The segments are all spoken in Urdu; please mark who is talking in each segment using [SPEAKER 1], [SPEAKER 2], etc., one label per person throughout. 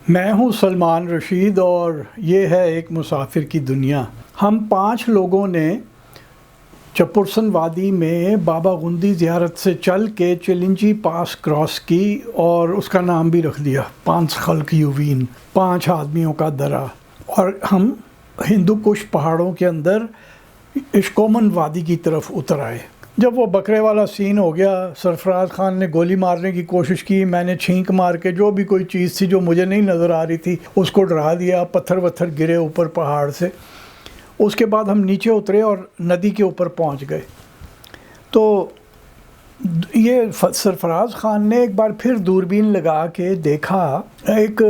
[SPEAKER 1] میں ہوں سلمان رشید اور یہ ہے ایک مسافر کی دنیا۔ ہم 5 لوگوں نے چپرسن وادی میں بابا غندی زیارت سے چل کے چلنجی پاس کراس کی اور اس کا نام بھی رکھ دیا 5 خلق یووین، 5 آدمیوں کا درہ، اور ہم ہندو کش پہاڑوں کے اندر اشکومن وادی کی طرف اتر آئے۔ جب وہ بکرے والا سین ہو گیا، سرفراز خان نے گولی مارنے کی کوشش کی، میں نے چھینک مار کے جو بھی کوئی چیز تھی جو مجھے نہیں نظر آ رہی تھی اس کو ڈرا دیا، پتھر وتھر گرے اوپر پہاڑ سے۔ اس کے بعد ہم نیچے اترے اور ندی کے اوپر پہنچ گئے۔ تو یہ سرفراز خان نے ایک بار پھر دوربین لگا کے دیکھا، ایک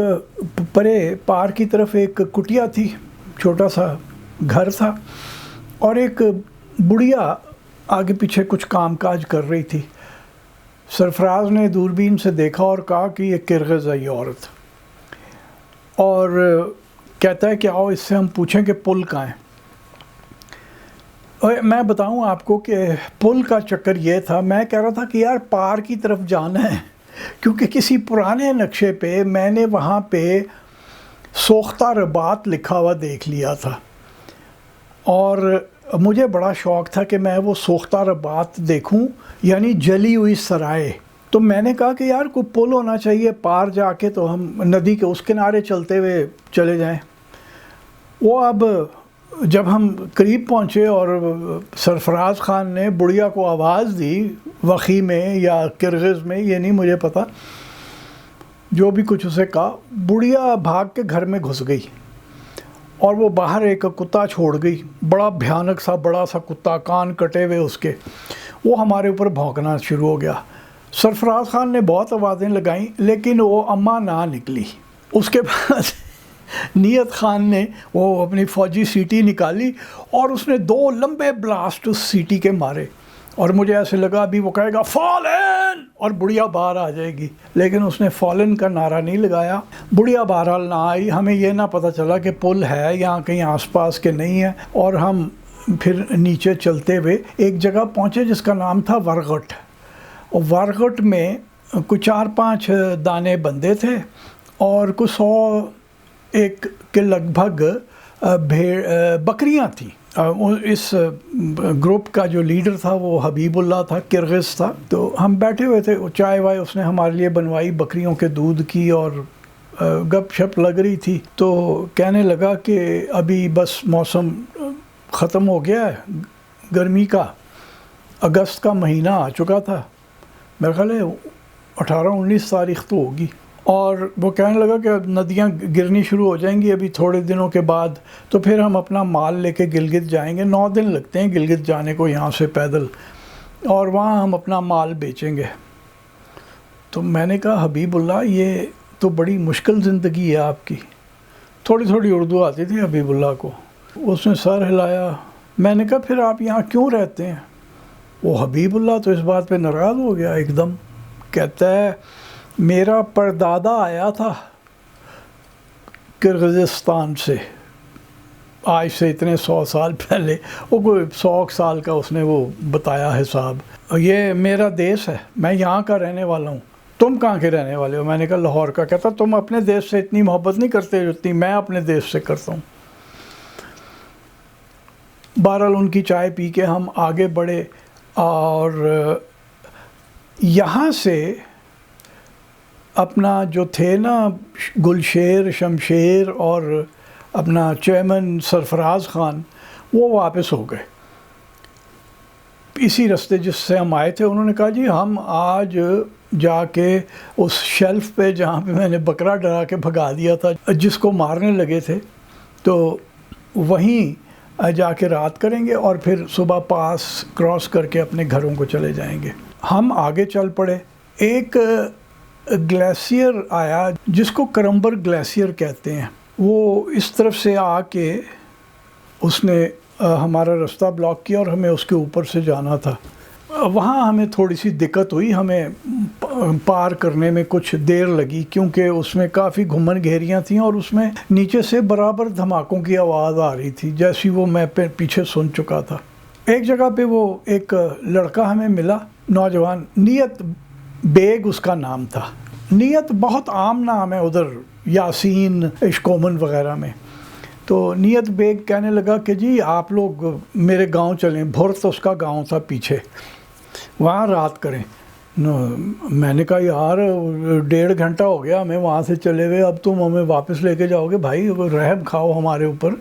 [SPEAKER 1] پرے پار کی طرف ایک کٹیا تھی، چھوٹا سا گھر تھا، اور ایک بڑھیا آگے پیچھے کچھ کام کاج کر رہی تھی۔ سرفراز نے دوربین سے دیکھا اور کہا کہ یہ کرغز ہے یہ عورت، اور کہتا ہے کہ آؤ اس سے ہم پوچھیں کہ پل کہاں ہے۔ میں بتاؤں آپ کو کہ پل کا چکر یہ تھا، میں کہہ رہا تھا کہ یار پار کی طرف جانا ہے، کیونکہ کسی پرانے نقشے پہ میں نے وہاں پہ سوختہ رباط لکھا ہوا دیکھ لیا تھا، اور مجھے بڑا شوق تھا کہ میں وہ سوختہ رباط دیکھوں، یعنی جلی ہوئی سرائے۔ تو میں نے کہا کہ یار کوئی پل ہونا چاہیے پار جا کے، تو ہم ندی کے اس کنارے چلتے ہوئے چلے جائیں۔ وہ اب جب ہم قریب پہنچے اور سرفراز خان نے بڑھیا کو آواز دی، وخی میں یا کرغز میں یہ نہیں مجھے پتہ، جو بھی کچھ اسے کہا، بڑھیا بھاگ کے گھر میں گھس گئی، اور وہ باہر ایک کتا چھوڑ گئی، بڑا بھیانک سا بڑا سا کتا، کان کٹے ہوئے اس کے۔ وہ ہمارے اوپر بھونکنا شروع ہو گیا۔ سرفراز خان نے بہت آوازیں لگائیں لیکن وہ اماں نہ نکلی۔ اس کے بعد نیت خان نے وہ اپنی فوجی سیٹی نکالی اور اس نے 2 لمبے بلاسٹ اس سیٹی کے مارے، اور مجھے ایسے لگا ابھی وہ کہے گا فالن اور بڑھیا باہر آ جائے گی، لیکن اس نے فالن کا نعرہ نہیں لگایا۔ بڑھیا بہرحال نہ آئی، ہمیں یہ نہ پتہ چلا کہ پل ہے یا کہیں آس پاس کے نہیں ہے، اور ہم پھر نیچے چلتے ہوئے ایک جگہ پہنچے جس کا نام تھا ورغٹ، اور ورغٹ میں کوئی 4-5 دانے بندے تھے اور کوئی 100 کے لگ بھگ بکریاں تھیں۔ اس گروپ کا جو لیڈر تھا وہ حبیب اللہ تھا، کرغز تھا۔ تو ہم بیٹھے ہوئے تھے، چائے وائے اس نے ہمارے لیے بنوائی، بکریوں کے دودھ کی، اور گپ شپ لگ رہی تھی۔ تو کہنے لگا کہ ابھی بس موسم ختم ہو گیا ہے گرمی کا، اگست کا مہینہ آ چکا تھا، میرا خیال ہے 18-19 تاریخ تو ہوگی، اور وہ کہنے لگا کہ ندیاں گرنی شروع ہو جائیں گی ابھی تھوڑے دنوں کے بعد، تو پھر ہم اپنا مال لے کے گلگت جائیں گے، 9 دن لگتے ہیں گلگت جانے کو یہاں سے پیدل، اور وہاں ہم اپنا مال بیچیں گے۔ تو میں نے کہا حبیب اللہ یہ تو بڑی مشکل زندگی ہے آپ کی۔ تھوڑی تھوڑی اردو آتی تھی حبیب اللہ کو۔ اس نے سر ہلایا۔ میں نے کہا پھر آپ یہاں کیوں رہتے ہیں؟ وہ حبیب اللہ تو اس بات پہ ناراض ہو گیا ایک دم، کہتا ہے میرا پردادا آیا تھا کرغزستان سے آج سے اتنے 100 سال پہلے، وہ کوئی 100 سال کا اس نے وہ بتایا حساب، یہ میرا دیس ہے، میں یہاں کا رہنے والا ہوں، تم کہاں کے رہنے والے ہو؟ میں نے کہا لاہور کا۔ کہتا تم اپنے دیس سے اتنی محبت نہیں کرتے جتنی میں اپنے دیس سے کرتا ہوں۔ بہرحال ان کی چائے پی کے ہم آگے بڑھے، اور یہاں سے اپنا جو تھے نا گلشیر، شمشیر اور اپنا چیئرمین سرفراز خان، وہ واپس ہو گئے اسی رستے جس سے ہم آئے تھے۔ انہوں نے کہا جی ہم آج جا کے اس شیلف پہ جہاں پہ میں نے بکرا ڈرا کے بھگا دیا تھا جس کو مارنے لگے تھے، تو وہیں جا کے رات کریں گے اور پھر صبح پاس کراس کر کے اپنے گھروں کو چلے جائیں گے۔ ہم آگے چل پڑے۔ ایک گلیشیئر آیا جس کو کرمبر گلیشیئر کہتے ہیں، وہ اس طرف سے آ کے اس نے ہمارا رستہ بلاک کیا اور ہمیں اس کے اوپر سے جانا تھا۔ وہاں ہمیں تھوڑی سی دقت ہوئی، ہمیں پار کرنے میں کچھ دیر لگی کیونکہ اس میں کافی گھمن گھیریاں تھیں اور اس میں نیچے سے برابر دھماکوں کی آواز آ رہی تھی جیسی وہ میں پیچھے سن چکا تھا۔ ایک جگہ پہ وہ ایک لڑکا ہمیں ملا، نوجوان، نیت بیگ اس کا نام تھا، نیت بہت عام نام ہے ادھر یاسین اشکومن وغیرہ میں. تو نیت بیگ کہنے لگا کہ جی آپ لوگ میرے گاؤں چلیں. بھرت اس کا گاؤں تھا پیچھے, وہاں رات کریں. میں نے کہا یار 1.5 گھنٹہ ہو گیا ہمیں وہاں سے چلے ہوئے, اب تم ہمیں واپس لے کے جاؤ گے, بھائی رحم کھاؤ ہمارے اوپر.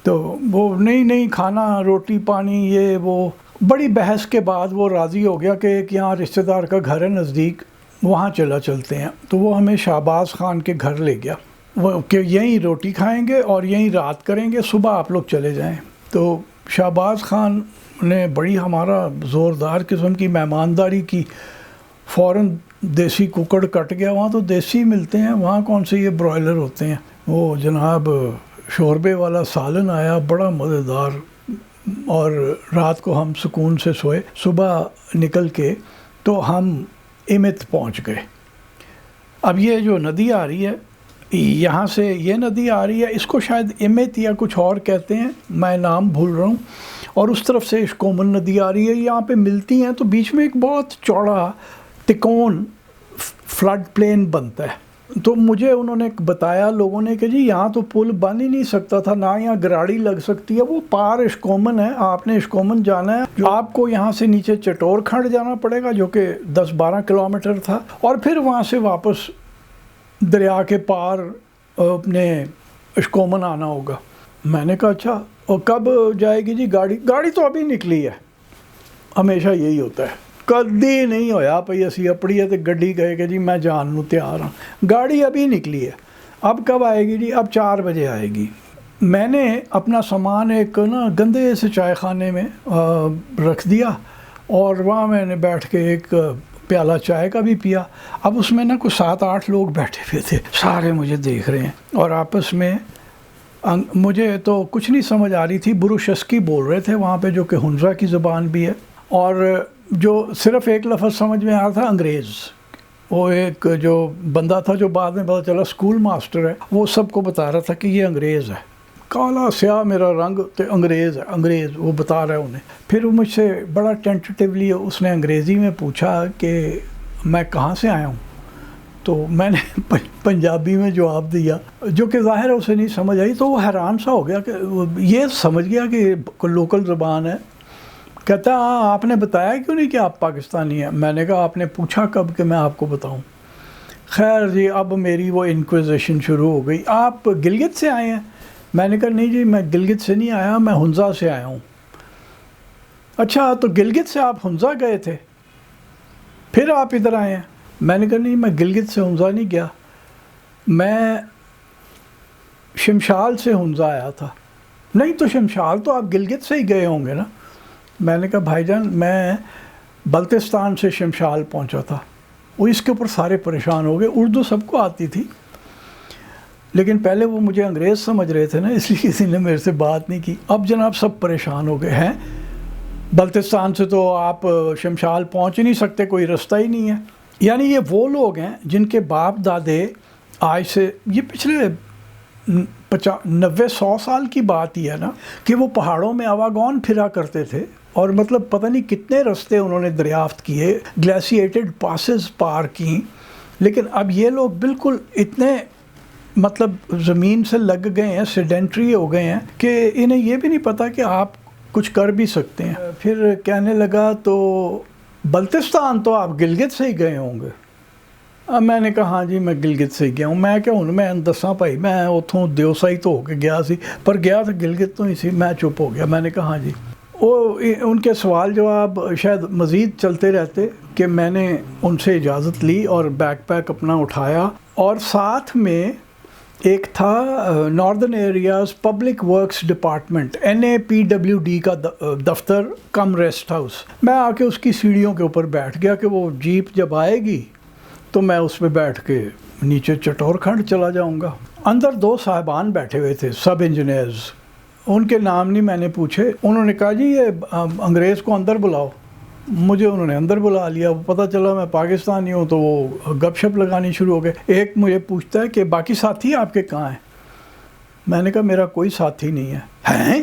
[SPEAKER 1] تو وہ نہیں کھانا, روٹی پانی یہ وہ. بڑی بحث کے بعد وہ راضی ہو گیا کہ ایک یہاں رشتہ دار کا گھر ہے نزدیک, وہاں چلتے ہیں. تو وہ ہمیں شہباز خان کے گھر لے گیا, وہ کہ یہیں روٹی کھائیں گے اور یہیں رات کریں گے, صبح آپ لوگ چلے جائیں. تو شہباز خان نے بڑی ہمارا زوردار قسم کی مہمانداری کی. فوراً دیسی ککڑ کٹ گیا, وہاں تو دیسی ملتے ہیں, وہاں کون سے یہ برائلر ہوتے ہیں. وہ جناب شوربے والا سالن آیا بڑا مزیدار, اور رات کو ہم سکون سے سوئے. صبح نکل کے تو ہم امت پہنچ گئے. اب یہ جو ندی آ رہی ہے یہاں سے, یہ ندی آ رہی ہے, اس کو شاید امت یا کچھ اور کہتے ہیں, میں نام بھول رہا ہوں. اور اس طرف سے اشکومن ندی آ رہی ہے, یہاں پہ ملتی ہیں. تو بیچ میں ایک بہت چوڑا تکون فلڈ پلین بنتا ہے. تو مجھے انہوں نے بتایا لوگوں نے کہ جی یہاں تو پل بن ہی نہیں سکتا تھا, نہ یہاں گراڑی لگ سکتی ہے. وہ پار اشکومن ہے, آپ نے اشکومن جانا ہے, جو آپ کو یہاں سے نیچے چٹور کھنڈ جانا پڑے گا جو کہ 10-12 کلومیٹر تھا, اور پھر وہاں سے واپس دریا کے پار اپنے اشکومن آنا ہوگا. میں نے کہا اچھا, اور کب جائے گی جی گاڑی تو ابھی نکلی ہے. ہمیشہ یہی ہوتا ہے, کدی نہیں ہویا پئی اسی اپڑی ہے تو گڈی کہے کہ جی میں جان نو تیار ہوں, گاڑی ابھی نکلی ہے. اب کب آئے گی جی؟ اب 4 بجے آئے گی. میں نے اپنا سامان ایک گندے سے چائے خانے میں رکھ دیا, اور وہاں میں نے بیٹھ کے ایک پیالہ چائے کا بھی پیا. اب اس میں کچھ 7-8 لوگ بیٹھے ہوئے تھے, سارے مجھے دیکھ رہے ہیں, اور آپس میں مجھے تو کچھ نہیں سمجھ آ رہی تھی. بروشسکی بول رہے تھے وہاں پہ, جو کہ ہنزا کی زبان بھی ہے, اور جو صرف ایک لفظ سمجھ میں آ رہا تھا انگریز. وہ ایک جو بندہ تھا جو بعد میں پتہ چلا اسکول ماسٹر ہے, وہ سب کو بتا رہا تھا کہ یہ انگریز ہے, کالا سیاہ میرا رنگ, تو انگریز ہے انگریز, وہ بتا رہا ہے انہیں. پھر وہ مجھ سے بڑا ٹینٹیٹیولی اس نے انگریزی میں پوچھا کہ میں کہاں سے آیا ہوں. تو میں نے پنجابی میں جواب دیا, جو کہ ظاہر ہے اسے نہیں سمجھ آئی. تو وہ حیران سا ہو گیا کہ یہ سمجھ گیا کہ لوکل زبان ہے. کہتا ہاں آپ نے بتایا کیوں نہیں کہ آپ پاکستانی ہیں؟ میں نے کہا آپ نے پوچھا کب کہ میں آپ کو بتاؤں. خیر جی, اب میری وہ انکویزیشن شروع ہو گئی. آپ گلگت سے آئے ہیں؟ میں نے کہا نہیں جی میں گلگت سے نہیں آیا, میں ہنزا سے آیا ہوں. اچھا تو گلگت سے آپ ہنزا گئے تھے, پھر آپ ادھر آئے ہیں؟ میں نے کہا نہیں میں گلگت سے ہنزا نہیں گیا, میں شمشال سے ہنزا آیا تھا. نہیں تو شمشال تو آپ گلگت سے ہی گئے ہوں گے نا. میں نے کہا بھائی جان میں بلتستان سے شمشال پہنچا تھا. وہ اس کے اوپر سارے پریشان ہو گئے. اردو سب کو آتی تھی, لیکن پہلے وہ مجھے انگریز سمجھ رہے تھے نا, اس لیے کسی نے میرے سے بات نہیں کی. اب جناب سب پریشان ہو گئے ہیں, بلتستان سے تو آپ شمشال پہنچ ہی نہیں سکتے, کوئی رستہ ہی نہیں ہے. یعنی یہ وہ لوگ ہیں جن کے باپ دادے آج سے, یہ پچھلے 90-100 سال کی بات ہی ہے نا, کہ وہ پہاڑوں میں آواگون پھرا کرتے تھے, اور مطلب پتہ نہیں کتنے رستے انہوں نے دریافت کیے, گلیشیٹڈ پاسز پار کی. لیکن اب یہ لوگ بالکل اتنے مطلب زمین سے لگ گئے ہیں, سیڈنٹری ہو گئے ہیں, کہ انہیں یہ بھی نہیں پتہ کہ آپ کچھ کر بھی سکتے ہیں. پھر کہنے لگا تو بلتستان تو آپ گلگت سے ہی گئے ہوں گے. اب میں نے کہا ہاں جی میں گلگت سے گیا ہوں. میں کیا ہوں میں دساں بھائی, میں اتوں دیوسائی تو ہو کے گیا سی, پر گیا تو گلگت تو ہی سی. میں چپ ہو گیا. میں نے کہا ہاں جی. وہ ان کے سوال جواب شاید مزید چلتے رہتے, کہ میں نے ان سے اجازت لی اور بیک پیک اپنا اٹھایا, اور ساتھ میں ایک تھا northern areas public works department NAPWD کا دفتر کم ریسٹ ہاؤس. میں آ کے اس کی سیڑھیوں کے اوپر بیٹھ گیا کہ وہ جیپ جب آئے گی تو میں اس پہ بیٹھ کے نیچے چٹور کھنڈ چلا جاؤں گا. اندر 2 صاحبان بیٹھے ہوئے تھے, سب انجینئرز. ان کے نام نہیں میں نے پوچھے. انہوں نے کہا جی یہ انگریز کو اندر بلاؤ. مجھے انہوں نے اندر بلا لیا. پتہ چلا میں پاکستانی ہوں تو وہ گپ شپ لگانی شروع ہو گئے. ایک مجھے پوچھتا ہے کہ باقی ساتھی آپ کے کہاں ہیں؟ میں نے کہا میرا کوئی ساتھی نہیں ہے. ہیں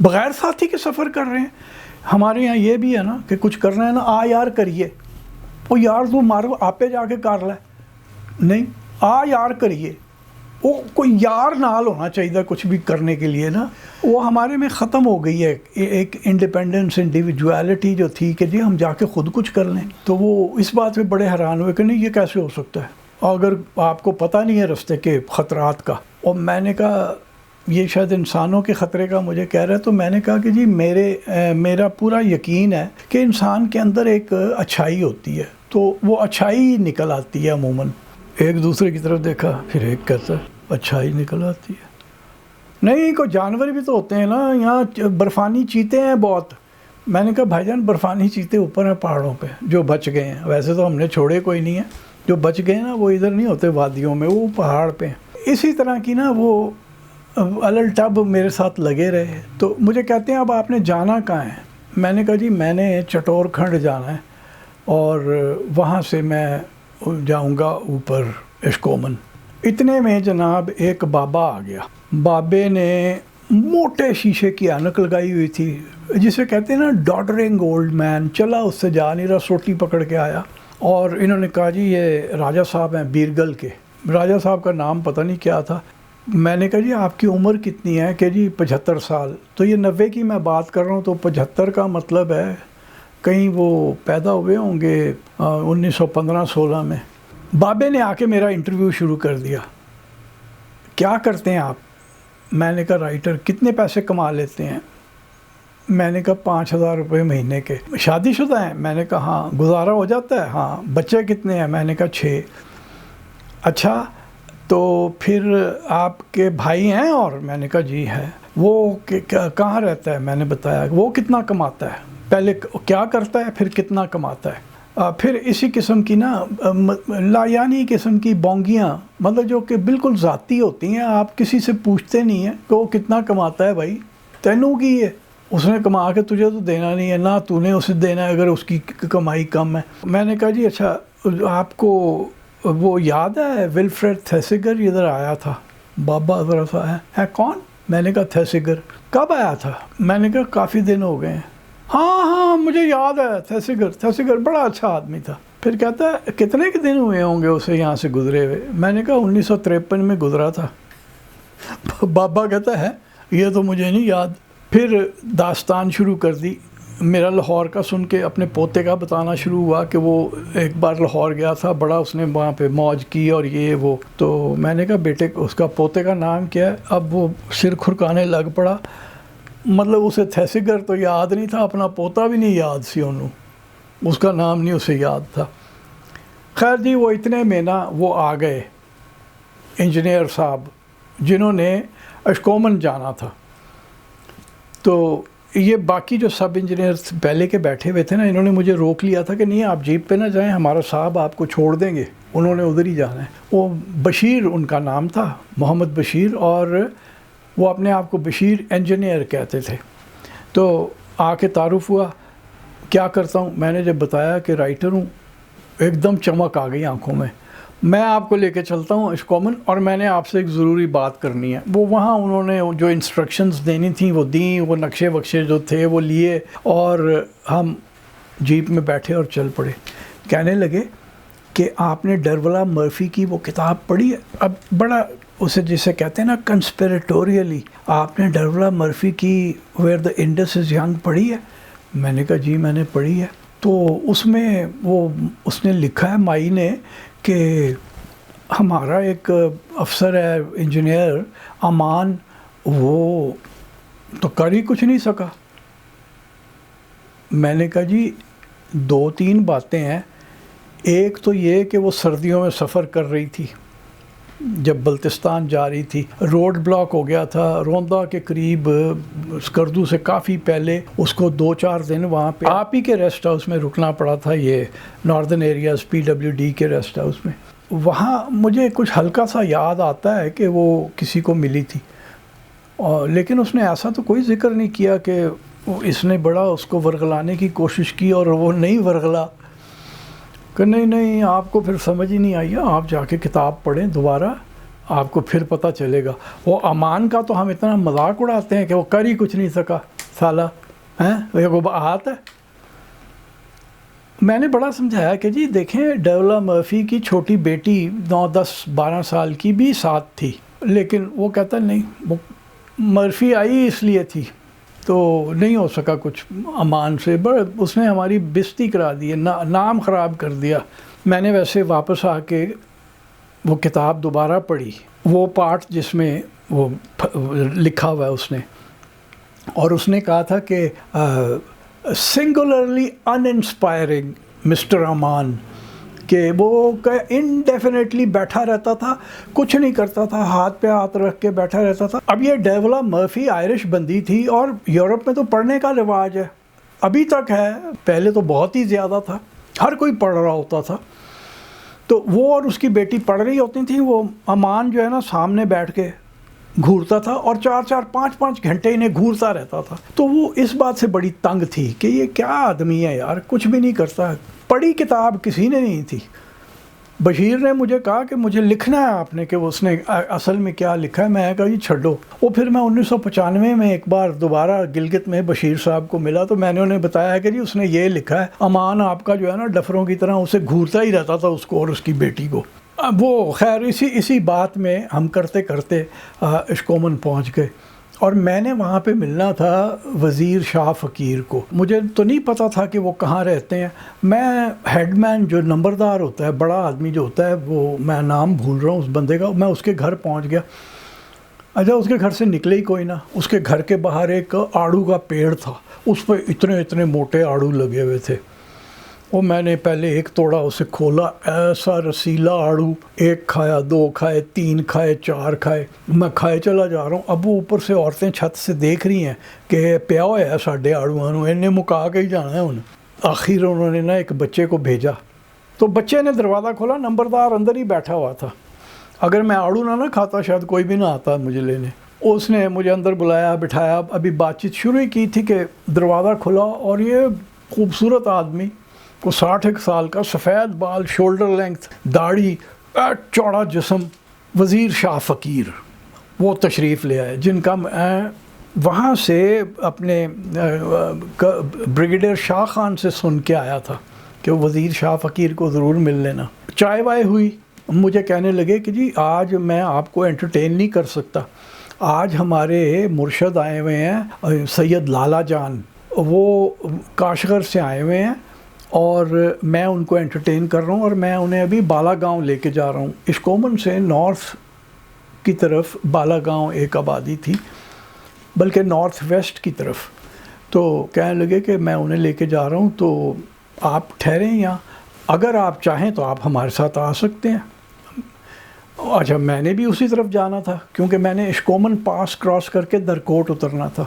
[SPEAKER 1] بغیر ساتھی کے سفر کر رہے ہیں؟ ہمارے یہاں یہ بھی ہے نا کہ کچھ کرنا ہے نا, آ یار کریے. وہ یار تو مارو آپ جا کے کر لے. نہیں آ یار کریے، وہ کوئی یار نال ہونا چاہیے کچھ بھی کرنے کے لیے نا. وہ ہمارے میں ختم ہو گئی ہے ایک انڈیپینڈنس، انڈیویجویلٹی جو تھی کہ جی ہم جا کے خود کچھ کر لیں. تو وہ اس بات پہ بڑے حیران ہوئے کہ نہیں یہ کیسے ہو سکتا ہے اگر آپ کو پتہ نہیں ہے راستے کے خطرات کا. اور میں نے کہا یہ شاید انسانوں کے خطرے کا مجھے کہہ رہا ہے. تو میں نے کہا کہ جی میرا پورا یقین ہے کہ انسان کے اندر ایک اچھائی ہوتی ہے، تو وہ اچھائی نکل آتی ہے عموماً. ایک دوسرے کی طرف دیکھا، پھر ایک کہتا ہے اچھائی نکل آتی ہے. نہیں کوئی جانور بھی تو ہوتے ہیں نا، یہاں برفانی چیتے ہیں بہت. میں نے کہا بھائی جان برفانی چیتے اوپر ہیں پہاڑوں پہ جو بچ گئے ہیں، ویسے تو ہم نے چھوڑے کوئی نہیں ہیں. جو بچ گئے نا وہ ادھر نہیں ہوتے وادیوں میں، وہ پہاڑ پہ ہیں. اسی طرح کی نا وہ الٹب میرے ساتھ لگے رہے. تو مجھے کہتے ہیں اب آپ نے جانا کہاں ہے؟ میں نے کہا جی میں نے چٹور کھنڈ جانا ہے اور وہاں سے میں جاؤں گا اوپر اشکومن. اتنے میں جناب ایک بابا آ گیا. بابے نے موٹے شیشے کی اینک لگائی ہوئی تھی، جسے کہتے ہیں نا ڈاڈرنگ اولڈ مین. چلا اس سے جا نہیں رہا، سوٹی پکڑ کے آیا. اور انہوں نے کہا جی یہ راجہ صاحب ہیں بیرگل کے. راجہ صاحب کا نام پتہ نہیں کیا تھا. میں نے کہا جی آپ کی عمر کتنی ہے؟ کہ جی 75 سال. تو یہ 90 کی میں بات کر رہا ہوں، تو 75 کا مطلب ہے کہیں وہ پیدا ہوئے ہوں گے 1915-16 میں. بابے نے آ کے میرا انٹرویو شروع کر دیا. کیا کرتے ہیں آپ؟ میں نے کہا رائٹر. کتنے پیسے کما لیتے ہیں؟ میں نے کہا 5,000 روپے مہینے کے. شادی شدہ ہیں؟ میں نے کہا ہاں. گزارا ہو جاتا ہے؟ ہاں. بچے کتنے ہیں؟ میں نے کہا 6. اچھا تو پھر آپ کے بھائی ہیں؟ اور میں نے کہا جی ہے. وہ کہاں رہتا ہے؟ میں نے بتایا. وہ کتنا کماتا ہے؟ پہلے کیا کرتا ہے پھر کتنا کماتا ہے. پھر اسی قسم کی نا لایانی قسم کی بونگیاں، مطلب جو کہ بالکل ذاتی ہوتی ہیں. آپ کسی سے پوچھتے نہیں ہیں کہ وہ کتنا کماتا ہے. بھائی تینوں کی ہے، اس نے کما کے تجھے تو دینا نہیں ہے، نہ تو نے اسے دینا ہے اگر اس کی کمائی کم ہے. میں نے کہا جی اچھا آپ کو وہ یاد ہے ولفریڈ تھیسیگر ادھر آیا تھا؟ بابا ذرا سا ہے کون؟ میں نے کہا تھیسیگر. کب آیا تھا؟ میں نے کہا کافی دن ہو گئے ہیں. ہاں مجھے یاد ہے تھیسیگر بڑا اچھا آدمی تھا. پھر کہتا ہے کتنے کے دن ہوئے ہوں گے اسے یہاں سے گزرے ہوئے؟ میں نے کہا 1953 میں گزرا تھا. بابا کہتا ہے یہ تو مجھے نہیں یاد. پھر داستان شروع کر دی. میرا لاہور کا سن کے اپنے پوتے کا بتانا شروع ہوا کہ وہ ایک بار لاہور گیا تھا، بڑا اس نے وہاں پہ موج کی اور یہ وہ. تو میں نے کہا بیٹے اس کا پوتے کا نام کیا ہے؟ اب وہ سر کھرکانے لگ پڑا. مطلب اسے تھیسیگر تو یاد نہیں تھا، اپنا پوتا بھی نہیں یاد سی انہوں، اس کا نام نہیں اسے یاد تھا. خیر جی وہ اتنے میں نا وہ آ گئے انجینئر صاحب جنہوں نے اشکومن جانا تھا. تو یہ باقی جو سب انجینئر پہلے کے بیٹھے ہوئے تھے نا، انہوں نے مجھے روک لیا تھا کہ نہیں آپ جیپ پہ نہ جائیں، ہمارا صاحب آپ کو چھوڑ دیں گے، انہوں نے ادھر ہی جانا ہے. وہ بشیر ان کا نام تھا، محمد بشیر، اور وہ اپنے آپ کو بشیر انجینئر کہتے تھے. تو آ کے تعارف ہوا. کیا کرتا ہوں؟ میں نے جب بتایا کہ رائٹر ہوں، ایک دم چمک آ گئی آنکھوں میں. میں آپ کو لے کے چلتا ہوں اشکومن، اور میں نے آپ سے ایک ضروری بات کرنی ہے. وہ وہاں انہوں نے جو انسٹرکشنز دینی تھیں وہ دیں، وہ نقشے وقشے جو تھے وہ لیے، اور ہم جیپ میں بیٹھے اور چل پڑے. کہنے لگے کہ آپ نے ڈرولا مرفی کی وہ کتاب پڑھی ہے؟ اب بڑا اسے جسے کہتے ہیں نا کنسپیریٹوریلی، آپ نے ڈرولا مرفی کی where the Indus is young پڑھی ہے؟ میں نے کہا جی میں نے پڑھی ہے. تو اس میں اس نے لکھا ہے مائی نے کہ ہمارا ایک افسر ہے انجینئر امان، وہ تو کر ہی کچھ نہیں سکا. میں نے کہا جی 2-3 باتیں ہیں. ایک تو یہ کہ وہ سردیوں میں سفر کر رہی تھی، جب بلتستان جا رہی تھی، روڈ بلاک ہو گیا تھا روندا کے قریب، اسکردو سے کافی پہلے. اس کو 2-4 دن وہاں پہ آپ ہی کے ریسٹ ہاؤس میں رکنا پڑا تھا، یہ ناردرن ایریاز PWD کے ریسٹ ہاؤس میں. وہاں مجھے کچھ ہلکا سا یاد آتا ہے کہ وہ کسی کو ملی تھی، لیکن اس نے ایسا تو کوئی ذکر نہیں کیا کہ اس نے بڑا اس کو ورغلانے کی کوشش کی اور وہ نہیں ورغلا. کہ نہیں آپ کو پھر سمجھ ہی نہیں آئی، آپ جا کے کتاب پڑھیں دوبارہ، آپ کو پھر پتہ چلے گا. وہ امان کا تو ہم اتنا مذاق اڑاتے ہیں کہ وہ کر ہی کچھ نہیں سکا سالہ، ہیں وہ بات ہے. میں نے بڑا سمجھایا کہ جی دیکھیں ڈیولا مرفی کی چھوٹی بیٹی 9 10 12 سال کی بھی ساتھ تھی، لیکن وہ کہتا نہیں، وہ مرفی آئی اس لیے تھی، تو نہیں ہو سکا کچھ امان سے، اس نے ہماری بےزتی کرا دی، نام خراب کر دیا۔ میں نے ویسے واپس آ کے وہ کتاب دوبارہ پڑھی، وہ پارٹ جس میں وہ لکھا ہوا ہے اس نے، اور اس نے کہا تھا کہ سنگولرلی ان انسپائرنگ مسٹر امان، کہ وہ انڈیفینیٹلی بیٹھا رہتا تھا، کچھ نہیں کرتا تھا، ہاتھ پہ ہاتھ رکھ کے بیٹھا رہتا تھا۔ اب یہ ڈیولا مرفی آئرش بندی تھی، اور یورپ میں تو پڑھنے کا رواج ہے، ابھی تک ہے، پہلے تو بہت ہی زیادہ تھا، ہر کوئی پڑھ رہا ہوتا تھا۔ تو وہ اور اس کی بیٹی پڑھ رہی ہوتی تھیں، وہ امان جو ہے نا سامنے بیٹھ کے گھورتا تھا، اور 4 5 5 گھنٹے انہیں گھورتا رہتا تھا۔ تو وہ اس بات سے بڑی تنگ تھی کہ یہ کیا آدمی ہے یار، کچھ بھی نہیں کرتا، پڑھی کتاب کسی نے نہیں تھی۔ بشیر نے مجھے کہا کہ مجھے لکھنا ہے آپ نے کہ اس نے اصل میں کیا لکھا ہے۔ میں نے کہا جی چھڈو۔ وہ پھر میں 1995 میں ایک بار دوبارہ گلگت میں بشیر صاحب کو ملا، تو میں نے انہیں بتایا کہ جی اس نے یہ لکھا ہے، امان آپ کا جو ہے نا ڈفروں کی طرح اسے گھورتا ہی رہتا تھا، اس کو اور اس کی بیٹی کو۔ وہ خیر اسی بات میں ہم کرتے کرتے اشکومن پہنچ گئے، اور میں نے وہاں پہ ملنا تھا وزیر شاہ فقیر کو۔ مجھے تو نہیں پتہ تھا کہ وہ کہاں رہتے ہیں۔ میں ہیڈ مین جو نمبردار ہوتا ہے، بڑا آدمی جو ہوتا ہے، وہ میں نام بھول رہا ہوں اس بندے کا، میں اس کے گھر پہنچ گیا۔ اچھا اس کے گھر سے نکلے ہی کوئی نہ، اس کے گھر کے باہر ایک آڑو کا پیڑ تھا، اس پہ اتنے موٹے آڑو لگے ہوئے تھے۔ وہ میں نے پہلے ایک توڑا، اسے کھولا، ایسا رسیلا آڑو، 1 کھایا، 2 کھائے، 3 کھائے، 4 کھائے، میں کھائے چلا جا رہا ہوں۔ اب وہ اوپر سے عورتیں چھت سے دیکھ رہی ہیں کہ پیا ہوا ہے ساڈے آڑواں نوں، انہیں مکا کے ہی جانا ہے ہن۔ آخر انہوں نے نا ایک بچے کو بھیجا، تو بچے نے دروازہ کھولا، نمبردار اندر ہی بیٹھا ہوا تھا۔ اگر میں آڑو نہ کھاتا شاید کوئی بھی نہ آتا مجھے لینے۔ اس نے مجھے اندر بلایا، بٹھایا، ابھی بات چیت شروع ہی کی تھی کہ دروازہ کھلا، اور یہ خوبصورت آدمی کو 60 سال کا، سفید بال، شولڈر لینگتھ داڑھی، چوڑا جسم، وزیر شاہ فقیر، وہ تشریف لے آئے، جن کا میں وہاں سے اپنے بریگیڈیئر شاہ خان سے سن کے آیا تھا کہ وزیر شاہ فقیر کو ضرور مل لینا۔ چائے وائے ہوئی، مجھے کہنے لگے کہ جی آج میں آپ کو انٹرٹین نہیں کر سکتا، آج ہمارے مرشد آئے ہوئے ہیں سید لالا جان، وہ کاشغر سے آئے ہوئے ہیں، اور میں ان کو انٹرٹین کر رہا ہوں، اور میں انہیں ابھی بالا گاؤں لے کے جا رہا ہوں۔ اشکومن سے نارتھ کی طرف بالا گاؤں ایک آبادی تھی، بلکہ نارتھ ویسٹ کی طرف۔ تو کہنے لگے کہ میں انہیں لے کے جا رہا ہوں، تو آپ ٹھہریں یہاں، اگر آپ چاہیں تو آپ ہمارے ساتھ آ سکتے ہیں۔ اچھا میں نے بھی اسی طرف جانا تھا، کیونکہ میں نے اشکومن پاس کراس کر کے درکوٹ اترنا تھا۔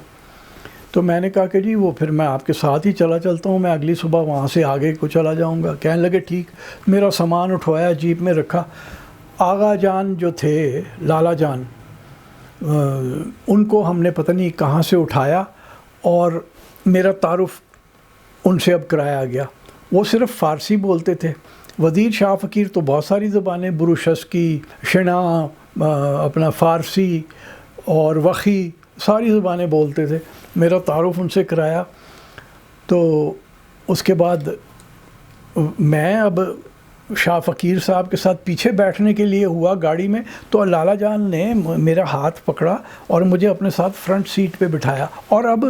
[SPEAKER 1] تو میں نے کہا کہ جی وہ پھر میں آپ کے ساتھ ہی چلتا ہوں، میں اگلی صبح وہاں سے آگے کو چلا جاؤں گا۔ کہنے لگے ٹھیک۔ میرا سامان اٹھوایا، جیپ میں رکھا۔ آغا جان جو تھے، لالا جان، ان کو ہم نے پتہ نہیں کہاں سے اٹھایا، اور میرا تعارف ان سے اب کرایا گیا۔ وہ صرف فارسی بولتے تھے۔ وزیر شاہ فقیر تو بہت ساری زبانیں، بروشسکی، شنا، اپنا فارسی اور وخی، ساری زبانیں بولتے تھے۔ میرا تعارف ان سے کرایا، تو اس کے بعد میں اب شاہ فقیر صاحب کے ساتھ پیچھے بیٹھنے کے لیے ہوا گاڑی میں، تو لالا جان نے میرا ہاتھ پکڑا اور مجھے اپنے ساتھ فرنٹ سیٹ پہ بٹھایا۔ اور اب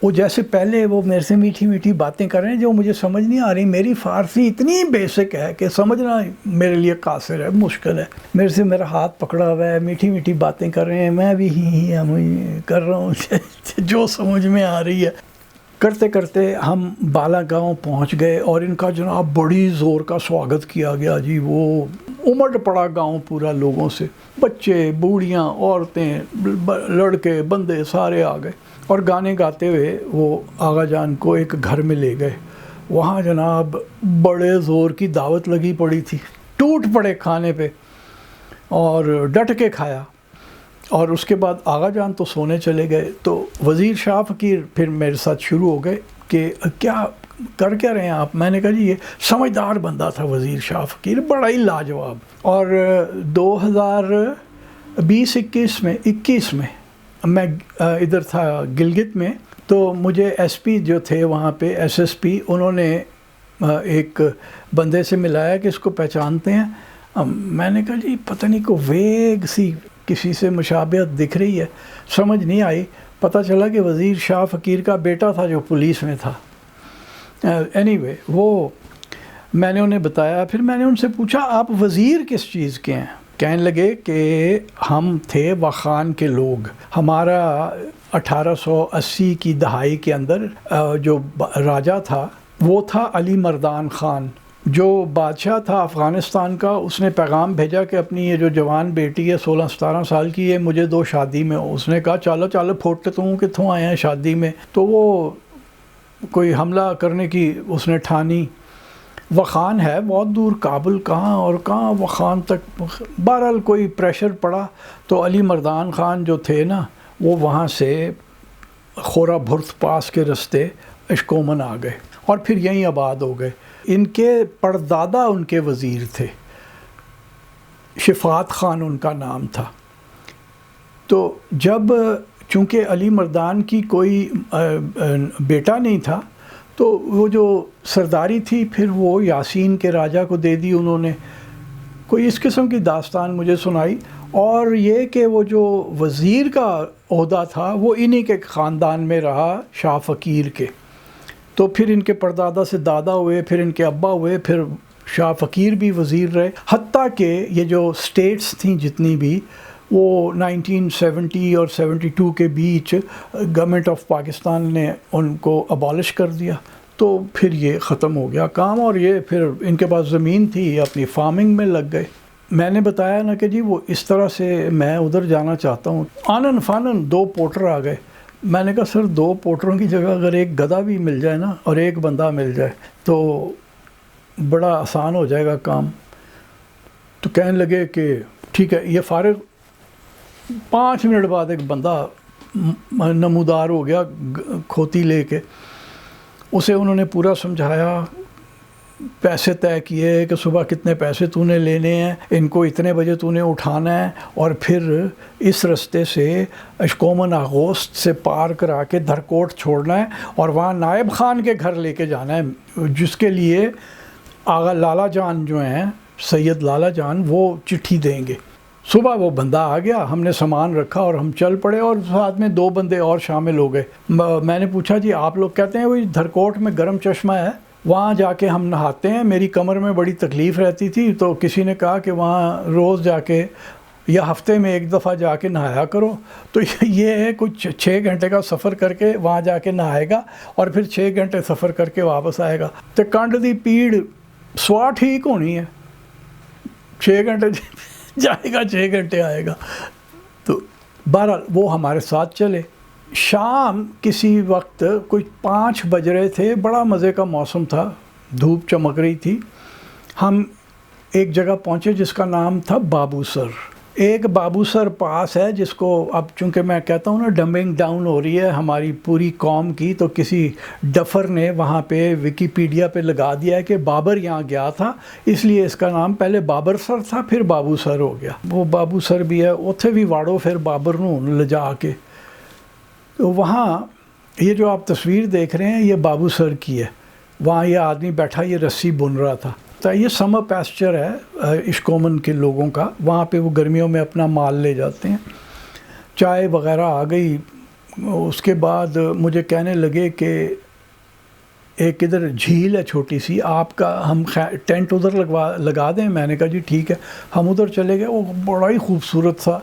[SPEAKER 1] وہ جیسے پہلے وہ میرے سے میٹھی میٹھی باتیں کر رہے ہیں جو مجھے سمجھ نہیں آ رہی۔ میری فارسی اتنی بیسک ہے کہ سمجھنا میرے لیے قاصر ہے، مشکل ہے۔ میرے سے میرا ہاتھ پکڑا ہوا ہے، میٹھی میٹھی باتیں کر رہے ہیں، میں بھی ہی کر رہا ہوں جو سمجھ میں آ رہی ہے۔ کرتے کرتے ہم بالا گاؤں پہنچ گئے، اور ان کا جناب بڑی زور کا سواگت کیا گیا جی۔ وہ امڈ پڑا گاؤں پورا لوگوں سے، بچے، بوڑھیاں، عورتیں، لڑکے، بندے سارے آ گئے، اور گانے گاتے ہوئے وہ آغا جان کو ایک گھر میں لے گئے۔ وہاں جناب بڑے زور کی دعوت لگی پڑی تھی، ٹوٹ پڑے کھانے پہ اور ڈٹ کے کھایا۔ اور اس کے بعد آغا جان تو سونے چلے گئے، تو وزیر شاہ فقیر پھر میرے ساتھ شروع ہو گئے کہ کیا کر کیا رہے ہیں آپ؟ میں نے کہا جی یہ سمجھدار بندہ تھا وزیر شاہ فقیر، بڑا ہی لاجواب۔ اور 2020-21 میں میں ادھر تھا گلگت میں، تو مجھے ایس پی جو تھے وہاں پہ، ایس ایس پی، انہوں نے ایک بندے سے ملایا کہ اس کو پہچانتے ہیں. میں نے کہا جی پتہ نہیں کو ویگ سی کسی سے مشابہت دکھ رہی ہے, سمجھ نہیں آئی. پتہ چلا کہ وزیر شاہ فقیر کا بیٹا تھا جو پولیس میں تھا. اینی وے وہ میں نے انہیں بتایا. پھر میں نے ان سے پوچھا آپ وزیر کس چیز کے ہیں؟ کہنے لگے کہ ہم تھے واخان کے لوگ. ہمارا 1880 کی دہائی کے اندر جو راجہ تھا وہ تھا علی مردان خان, جو بادشاہ تھا افغانستان کا. اس نے پیغام بھیجا کہ اپنی یہ جو جوان بیٹی ہے 16-17 سال کی ہے, مجھے دو شادی میں. اس نے کہا چلو چلو پھوٹتے تم کتوں آئے ہیں شادی میں. تو وہ کوئی حملہ کرنے کی اس نے ٹھانی. وخان ہے بہت دور, کابل کہاں اور کہاں وخان تک. بہرحال کوئی پریشر پڑا تو علی مردان خان جو تھے نا وہ وہاں سے خورا بھرت پاس کے رستے اشکومن آ گئے اور پھر یہیں آباد ہو گئے. ان کے پردادا ان کے وزیر تھے, شفات خان ان کا نام تھا. تو جب چونکہ علی مردان کی کوئی بیٹا نہیں تھا تو وہ جو سرداری تھی پھر وہ یاسین کے راجہ کو دے دی انہوں نے. کوئی اس قسم کی داستان مجھے سنائی. اور یہ کہ وہ جو وزیر کا عہدہ تھا وہ انہی کے خاندان میں رہا, شاہ فقیر کے. تو پھر ان کے پردادا سے دادا ہوئے, پھر ان کے ابا ہوئے, پھر شاہ فقیر بھی وزیر رہے. حتیٰ کہ یہ جو سٹیٹس تھیں جتنی بھی وہ 1970 اور 72 کے بیچ گورنمنٹ آف پاکستان نے ان کو ابالش کر دیا. تو پھر یہ ختم ہو گیا کام, اور یہ پھر ان کے پاس زمین تھی, اپنی فارمنگ میں لگ گئے. میں نے بتایا نا کہ جی وہ اس طرح سے میں ادھر جانا چاہتا ہوں. آنن فانن 2 پورٹر آ گئے. میں نے کہا سر 2 پورٹروں کی جگہ اگر ایک گدھا بھی مل جائے نا اور ایک بندہ مل جائے تو بڑا آسان ہو جائے گا کام. تو کہنے لگے کہ ٹھیک ہے. یہ فارغ 5 منٹ بعد ایک بندہ نمودار ہو گیا کھوتی لے کے. اسے انہوں نے پورا سمجھایا, پیسے طے کیے کہ صبح کتنے پیسے تو نے لینے ہیں, ان کو اتنے بجے تو نے اٹھانا ہے, اور پھر اس رستے سے اشکومن آغوست سے پار کرا کے دھرکوٹ چھوڑنا ہے اور وہاں نائب خان کے گھر لے کے جانا ہے, جس کے لیے آغا لالا جان جو ہیں, سید لالا جان, وہ چٹھی دیں گے. صبح وہ بندہ آ گیا, ہم نے سامان رکھا اور ہم چل پڑے, اور ساتھ میں 2 بندے اور شامل ہو گئے. میں نے پوچھا جی آپ لوگ کہتے ہیں وہی دھرکوٹ میں گرم چشمہ ہے, وہاں جا کے ہم نہاتے ہیں. میری کمر میں بڑی تکلیف رہتی تھی تو کسی نے کہا کہ وہاں روز جا کے یا ہفتے میں 1 دفعہ جا کے نہایا کرو. تو یہ ہے کچھ 6 گھنٹے کا سفر کر کے وہاں جا کے نہائے گا اور پھر 6 گھنٹے سفر کر کے واپس آئے گا. تو کنڈ دی پیڑ سوا ٹھیک ہونی ہے, 6 گھنٹے جائے گا 6 گھنٹے آئے گا. تو بہرحال وہ ہمارے ساتھ چلے. شام کسی وقت کچھ 5 بج رہے تھے, بڑا مزے کا موسم تھا, دھوپ چمک رہی تھی. ہم ایک جگہ پہنچے جس کا نام تھا بابو سر. ایک بابو سر پاس ہے جس کو اب چونکہ میں کہتا ہوں نا ڈمبنگ ڈاؤن ہو رہی ہے ہماری پوری قوم کی, تو کسی ڈفر نے وہاں پہ ویکیپیڈیا پہ لگا دیا ہے کہ بابر یہاں گیا تھا, اس لیے اس کا نام پہلے بابر سر تھا پھر بابو سر ہو گیا. وہ بابو سر بھی ہے, اتھے بھی واڑو پھر بابر نو لجا کے. تو وہاں یہ جو آپ تصویر دیکھ رہے ہیں یہ بابو سر کی ہے. وہاں یہ آدمی بیٹھا یہ رسی بن رہا تھا. تو یہ سمر پیسچر ہے اشکومن کے لوگوں کا, وہاں پہ وہ گرمیوں میں اپنا مال لے جاتے ہیں. چائے وغیرہ آ گئی. اس کے بعد مجھے کہنے لگے کہ ایک ادھر جھیل ہے چھوٹی سی, آپ کا ہم ٹینٹ ادھر لگا دیں. میں نے کہا جی ٹھیک ہے. ہم ادھر چلے گئے. وہ بڑا ہی خوبصورت تھا,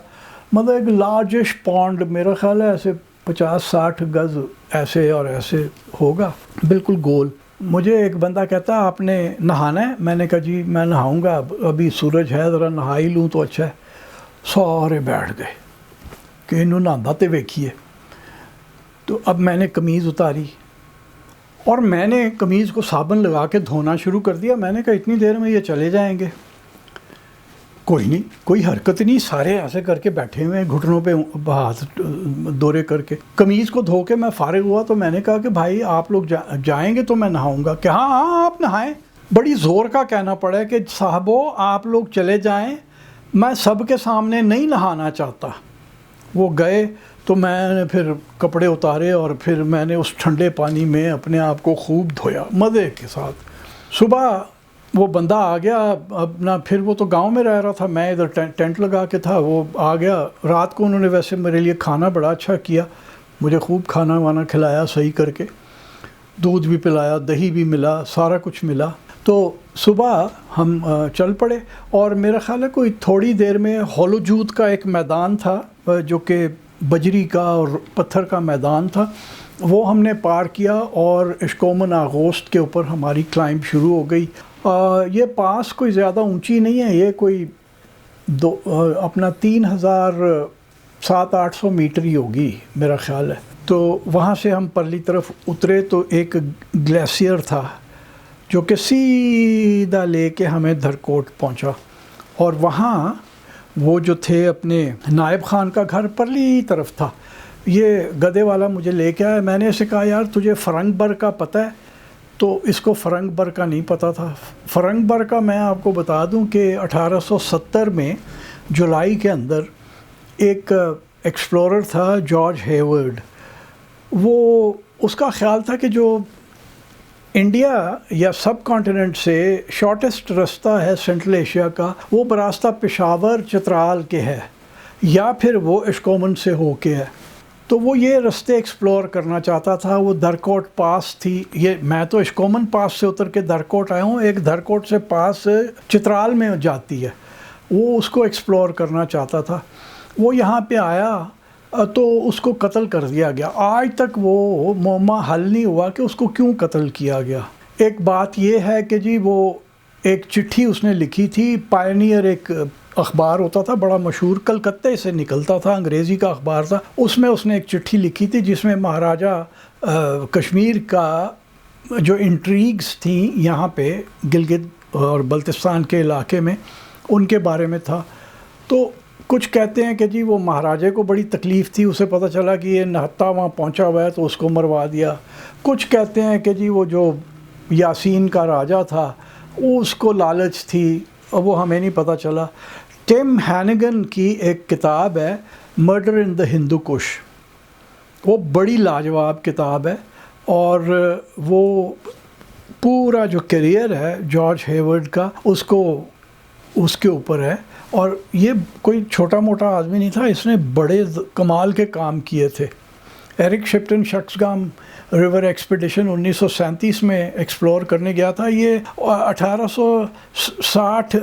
[SPEAKER 1] مطلب ایک لارجسٹ پونڈ, میرا خیال ہے ایسے 50-60 گز ایسے اور ایسے ہوگا, بالکل گول. مجھے ایک بندہ کہتا آپ نے نہانا ہے. میں نے کہا جی میں نہاؤں گا, ابھی سورج ہے ذرا نہا ہی لوں تو اچھا ہے. سارے بیٹھ گئے کہ انہوں نہاندہ تے ویکھیے. تو اب میں نے قمیض اتاری اور میں نے قمیض کو صابن لگا کے دھونا شروع کر دیا. میں نے کہا اتنی دیر میں یہ چلے جائیں گے. کوئی نہیں, کوئی حرکت نہیں, سارے ایسے کر کے بیٹھے ہوئے ہیں, گھٹنوں پہ ہاتھ دورے کر کے. قمیض کو دھو کے میں فارغ ہوا تو میں نے کہا کہ بھائی آپ لوگ جائیں گے تو میں نہاؤں گا. کہ ہاں ہاں آپ نہائیں. بڑی زور کا کہنا پڑا کہ صاحبو آپ لوگ چلے جائیں, میں سب کے سامنے نہیں نہانا چاہتا. وہ گئے تو میں نے پھر کپڑے اتارے اور پھر میں نے اس ٹھنڈے پانی میں اپنے آپ کو خوب دھویا مزے کے ساتھ. صبح وہ بندہ آ گیا اپنا، پھر وہ تو گاؤں میں رہ رہا تھا، میں ادھر ٹینٹ لگا کے تھا، وہ آ گیا رات کو. انہوں نے ویسے میرے لیے کھانا بڑا اچھا کیا، مجھے خوب کھانا وانا کھلایا صحیح کر کے، دودھ بھی پلایا، دہی بھی ملا، سارا کچھ ملا. تو صبح ہم چل پڑے، اور میرا خیال ہے کوئی تھوڑی دیر میں ہولوجود کا ایک میدان تھا جو کہ بجری کا اور پتھر کا میدان تھا، وہ ہم نے پار کیا، اور اشکومن آغوست کے اوپر ہماری کلائمب شروع ہو گئی. یہ پاس کوئی زیادہ اونچی نہیں ہے، یہ کوئی اپنا 3700-800 میٹر ہی ہوگی میرا خیال ہے. تو وہاں سے ہم پرلی طرف اترے تو ایک گلیشیئر تھا جو کہ سیدھا لے کے ہمیں دھرکوٹ پہنچا، اور وہاں وہ جو تھے اپنے نائب خان کا گھر پرلی طرف تھا. یہ گدے والا مجھے لے کے آیا، میں نے اسے کہا یار تجھے فرنگ بر کا پتہ ہے؟ تو اس کو فرنگ بر کا نہیں پتہ تھا. فرنگ بر کا میں آپ کو بتا دوں کہ 1870 میں جولائی کے اندر ایک ایکسپلورر تھا جارج ہیورڈ، وہ اس کا خیال تھا کہ جو انڈیا یا سب کانٹیننٹ سے شارٹیسٹ رستہ ہے سینٹرل ایشیا کا، وہ براستہ پشاور چترال کے ہے، یا پھر وہ اشکومن سے ہو کے ہے. تو وہ یہ رستے ایکسپلور کرنا چاہتا تھا. وہ دھرکوٹ پاس تھی، یہ میں تو اشکومن پاس سے اتر کے دھرکوٹ آیا ہوں، ایک دھرکوٹ سے پاس چترال میں جاتی ہے، وہ اس کو ایکسپلور کرنا چاہتا تھا. وہ یہاں پہ آیا تو اس کو قتل کر دیا گیا. آج تک وہ معمہ حل نہیں ہوا کہ اس کو کیوں قتل کیا گیا. ایک بات یہ ہے کہ جی وہ ایک چٹھی اس نے لکھی تھی، پائنیئر ایک اخبار ہوتا تھا بڑا مشہور، کلکتے سے نکلتا تھا، انگریزی کا اخبار تھا، اس میں اس نے ایک چٹھی لکھی تھی جس میں مہاراجہ کشمیر کا جو انٹریگز تھیں یہاں پہ گلگت اور بلتستان کے علاقے میں، ان کے بارے میں تھا. تو کچھ کہتے ہیں کہ جی وہ مہاراجے کو بڑی تکلیف تھی، اسے پتہ چلا کہ یہ نہتا وہاں پہنچا ہوا ہے تو اس کو مروا دیا. کچھ کہتے ہیں کہ جی وہ جو یاسین کا راجہ تھا وہ اس کو لالچ تھی، اور وہ ہمیں نہیں پتہ چلا. ٹم ہینگن کی ایک کتاب ہے مرڈر ان دا ہندو کش، وہ بڑی لاجواب کتاب ہے، اور وہ پورا جو کیریئر ہے جارج ہیورڈ کا اس کے اوپر ہے. اور یہ کوئی چھوٹا موٹا آدمی نہیں تھا، اس نے بڑے کمال کے کام کیے تھے. ایرک شپٹن شخصگام ریور ایکسپیڈیشن 1937 میں ایکسپلور کرنے گیا تھا. یہ 1860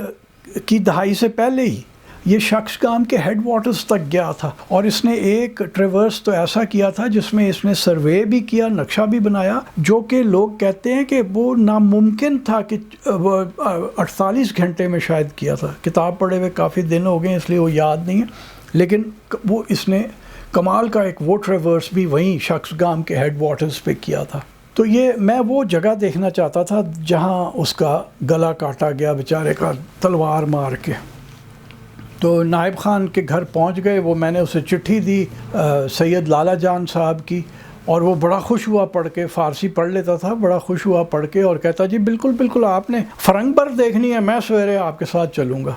[SPEAKER 1] کی دہائی سے پہلے ہی یہ شخصگام کے ہیڈ واٹرز تک گیا تھا، اور اس نے ایک ٹریورس تو ایسا کیا تھا جس میں اس نے سروے بھی کیا، نقشہ بھی بنایا، جو کہ لوگ کہتے ہیں کہ وہ ناممکن تھا کہ 48 گھنٹے میں شاید کیا تھا. کتاب پڑھے ہوئے کافی دن ہو گئے اس لیے وہ یاد نہیں ہے، لیکن وہ اس نے کمال کا ایک وہ ٹریورس بھی وہیں شخصگام کے ہیڈ واٹرز پہ کیا تھا. تو یہ میں وہ جگہ دیکھنا چاہتا تھا جہاں اس کا گلا کاٹا گیا بیچارے کا تلوار مار کے. تو نائب خان کے گھر پہنچ گئے، وہ میں نے اسے چٹھی دی سید لالا جان صاحب کی، اور وہ بڑا خوش ہوا پڑھ کے، فارسی پڑھ لیتا تھا، بڑا خوش ہوا پڑھ کے، اور کہتا جی بالکل بالکل آپ نے فرنگ بر دیکھنی ہے، میں سویرے آپ کے ساتھ چلوں گا.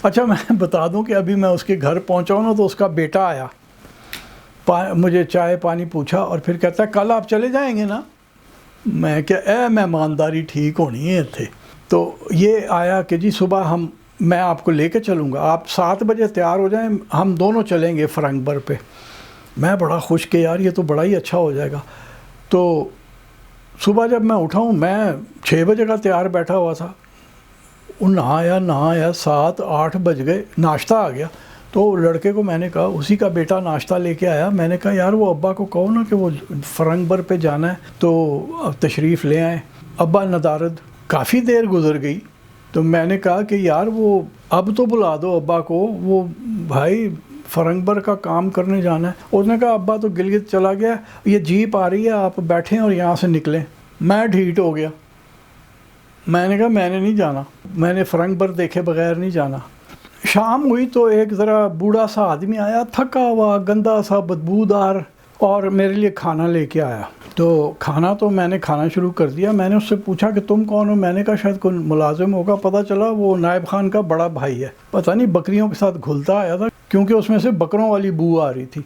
[SPEAKER 1] اچھا میں بتا دوں کہ ابھی میں اس کے گھر پہنچا ہوں نا تو اس کا بیٹا آیا، مجھے چائے پانی پوچھا، اور پھر کہتا ہے کل آپ چلے جائیں گے نا؟ میں کہ مہمانداری ٹھیک ہونی ہے تھے. تو یہ آیا کہ جی صبح میں آپ کو لے کے چلوں گا، آپ 7 بجے تیار ہو جائیں، ہم دونوں چلیں گے فرنگ بر پہ. میں بڑا خوش کہ یار یہ تو بڑا ہی اچھا ہو جائے گا. تو صبح جب میں اٹھا ہوں، میں 6 بجے کا تیار بیٹھا ہوا تھا، نہایا 7-8 بج گئے، ناشتہ آ گیا. تو لڑکے کو میں نے کہا، اسی کا بیٹا ناشتہ لے کے آیا، میں نے کہا یار وہ ابا کو کہو نا کہ وہ فرنگ بر پہ جانا ہے تو تشریف لے آئیں. ابا ندارد. کافی دیر گزر گئی تو میں نے کہا کہ یار وہ اب تو بلا دو ابا کو، وہ بھائی فرنگ بر کا کام کرنے جانا ہے. اس نے کہا ابا تو گلگت چلا گیا، یہ جیپ آ رہی ہے، آپ بیٹھیں اور یہاں سے نکلیں. میں ڈھیٹ ہو گیا، میں نے کہا میں نے نہیں جانا، میں نے فرنگ بر دیکھے بغیر نہیں جانا. شام ہوئی تو ایک ذرا بوڑھا سا آدمی آیا، تھکا ہوا، گندا سا، بدبودار، اور میرے لیے کھانا لے کے آیا. تو میں نے کھانا شروع کر دیا. میں نے اس سے پوچھا کہ تم کون ہو؟ میں نے کہا شاید کوئی ملازم ہوگا. پتہ چلا وہ نائب خان کا بڑا بھائی ہے. پتہ نہیں بکریوں کے ساتھ گھلتا آیا تھا کیونکہ اس میں سے بکروں والی بو آ رہی تھی.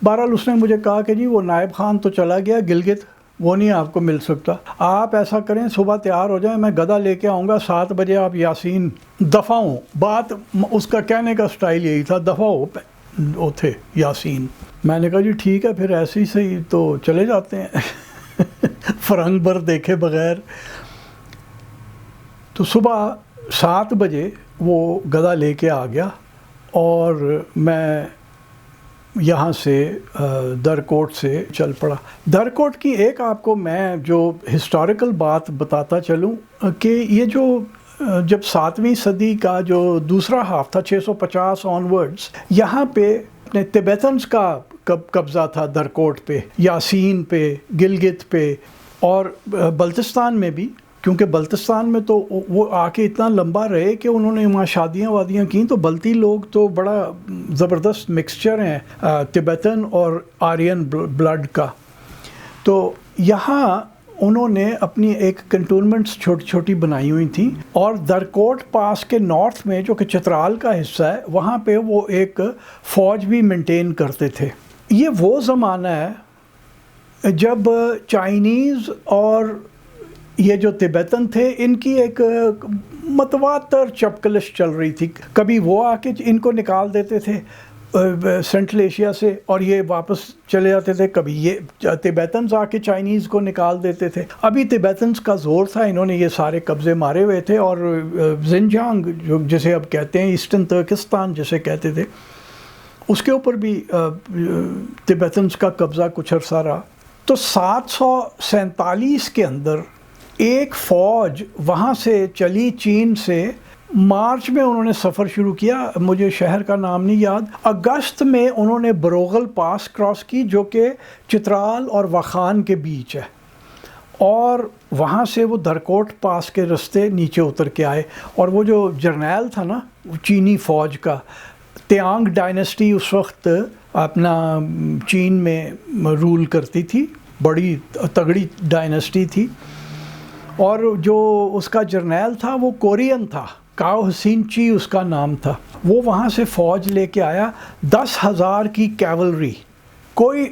[SPEAKER 1] بہرحال اس نے مجھے کہا کہ جی وہ نائب خان تو چلا گیا گلگت، وہ نہیں آپ کو مل سکتا. آپ ایسا کریں صبح تیار ہو جائیں, میں گدھا لے کے آؤں گا, 7 بجے آپ یاسین دفع ہوں. بات اس کا کہنے کا سٹائل یہی تھا, دفع ہو وہ تھے یاسین. میں نے کہا جی ٹھیک ہے پھر ایسے ہی صحیح تو چلے جاتے ہیں فرنگ بر دیکھے بغیر. تو صبح 7 بجے وہ گدھا لے کے آ گیا اور میں یہاں سے درکوٹ سے چل پڑا. درکوٹ کی ایک آپ کو میں جو ہسٹوریکل بات بتاتا چلوں کہ یہ جو جب 7ویں صدی کا جو دوسرا ہاف تھا 650 آنورڈز, یہاں پہ اپنے تبیتنز کا قبضہ تھا درکوٹ پہ, یاسین پہ, گلگت پہ اور بلتستان میں بھی, کیونکہ بلتستان میں تو وہ آ کے اتنا لمبا رہے کہ انہوں نے وہاں شادیاں وادیاں کیں. تو بلتی لوگ تو بڑا زبردست مکسچر ہیں تبیتن اور آرین بلڈ کا. تو یہاں انہوں نے اپنی ایک کنٹونمنٹس چھوٹی چھوٹی بنائی ہوئی تھیں, اور درکوٹ پاس کے نارتھ میں جو کہ چترال کا حصہ ہے وہاں پہ وہ ایک فوج بھی مینٹین کرتے تھے. یہ وہ زمانہ ہے جب چائنیز اور یہ جو تبیتن تھے ان کی ایک متواتر چپکلش چل رہی تھی. کبھی وہ آ کے ان کو نکال دیتے تھے سینٹرل ایشیا سے اور یہ واپس چلے جاتے تھے, کبھی یہ تبیتنز آ کے چائنیز کو نکال دیتے تھے. ابھی تبیتنز کا زور تھا, انہوں نے یہ سارے قبضے مارے ہوئے تھے, اور زنجانگ جو جسے اب کہتے ہیں ایسٹرن ترکستان جسے کہتے تھے, اس کے اوپر بھی تبیتنز کا قبضہ کچھ عرصہ رہا. تو 747 کے اندر ایک فوج وہاں سے چلی چین سے, مارچ میں انہوں نے سفر شروع کیا, مجھے شہر کا نام نہیں یاد. اگست میں انہوں نے بروغل پاس کراس کی جو کہ چترال اور واخان کے بیچ ہے, اور وہاں سے وہ درکوٹ پاس کے رستے نیچے اتر کے آئے. اور وہ جو جرنیل تھا نا چینی فوج کا, تیانگ ڈائنسٹی اس وقت اپنا چین میں رول کرتی تھی, بڑی تگڑی ڈائنسٹی تھی, اور جو اس کا جرنیل تھا وہ کورین تھا, کاؤ حسین چی اس کا نام تھا. وہ وہاں سے فوج لے کے آیا, 10,000 کی کیولری, کوئی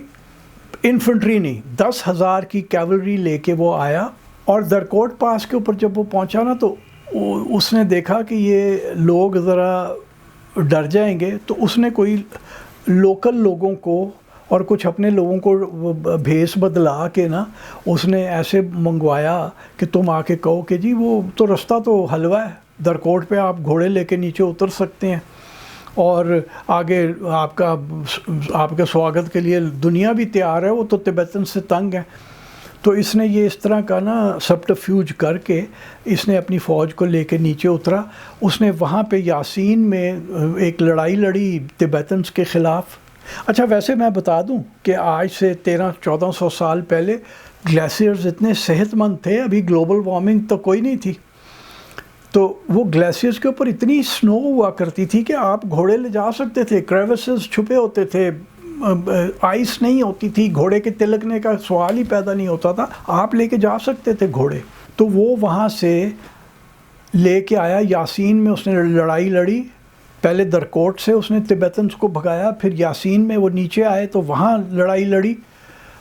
[SPEAKER 1] انفنٹری نہیں, 10,000 کی کیولری لے کے وہ آیا. اور درکوٹ پاس کے اوپر جب وہ پہنچا نا تو اس نے دیکھا کہ یہ لوگ ذرا ڈر جائیں گے, تو اس نے کوئی لوکل لوگوں کو اور کچھ اپنے لوگوں کو بھیس بدلا کے نا اس نے ایسے منگوایا کہ تم آ کے کہو کہ جی وہ تو رستہ تو حلوہ ہے, درکوٹ پہ آپ گھوڑے لے کے نیچے اتر سکتے ہیں, اور آگے آپ کے سواگت کے لیے دنیا بھی تیار ہے, وہ تو تبیتن سے تنگ ہے. تو اس نے یہ اس طرح کا نا سبٹرفیوج کر کے اس نے اپنی فوج کو لے کے نیچے اترا. اس نے وہاں پہ یاسین میں ایک لڑائی لڑی تبیتنس کے خلاف. اچھا ویسے میں بتا دوں کہ آج سے 1300-1400 سال پہلے گلیشیئرز اتنے صحت مند تھے, ابھی گلوبل وارمنگ تو کوئی نہیں تھی, تو وہ گلیشیئرز کے اوپر اتنی سنو ہوا کرتی تھی کہ آپ گھوڑے لے جا سکتے تھے, کریوسز چھپے ہوتے تھے, آئس نہیں ہوتی تھی, گھوڑے کے تلکنے کا سوال ہی پیدا نہیں ہوتا تھا, آپ لے کے جا سکتے تھے گھوڑے. تو وہ وہاں سے لے کے آیا یاسین میں, اس نے لڑائی لڑی, پہلے درکوٹ سے اس نے تبیتنس کو بھگایا, پھر یاسین میں وہ نیچے آئے تو وہاں لڑائی لڑی.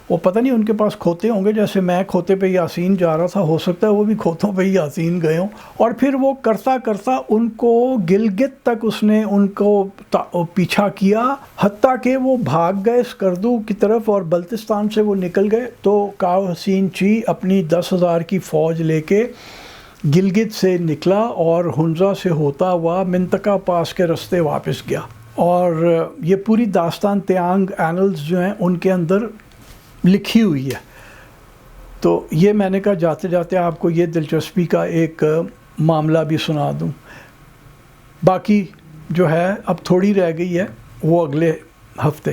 [SPEAKER 1] وہ پتہ نہیں ان کے پاس کھوتے ہوں گے, جیسے میں کھوتے پہ یاسین جا رہا تھا, ہو سکتا ہے وہ بھی کھوتوں پہ یاسین گئے ہوں. اور پھر وہ کرتا کرتا ان کو گلگت تک اس نے ان کو پیچھا کیا, حتیٰ کہ وہ بھاگ گئے اسکردو کی طرف اور بلتستان سے وہ نکل گئے. تو کاؤ حسین چی اپنی 10,000 کی فوج لے کے گلگت سے نکلا اور ہنزا سے ہوتا ہوا منطقہ پاس کے رستے واپس گیا. اور یہ پوری داستان تیانگ اینلز جو ہیں ان کے اندر لکھی ہوئی ہے. تو یہ میں نے کہا جاتے جاتے آپ کو یہ دلچسپی کا ایک معاملہ بھی سنا دوں. باقی جو ہے اب تھوڑی رہ گئی ہے, وہ اگلے ہفتے.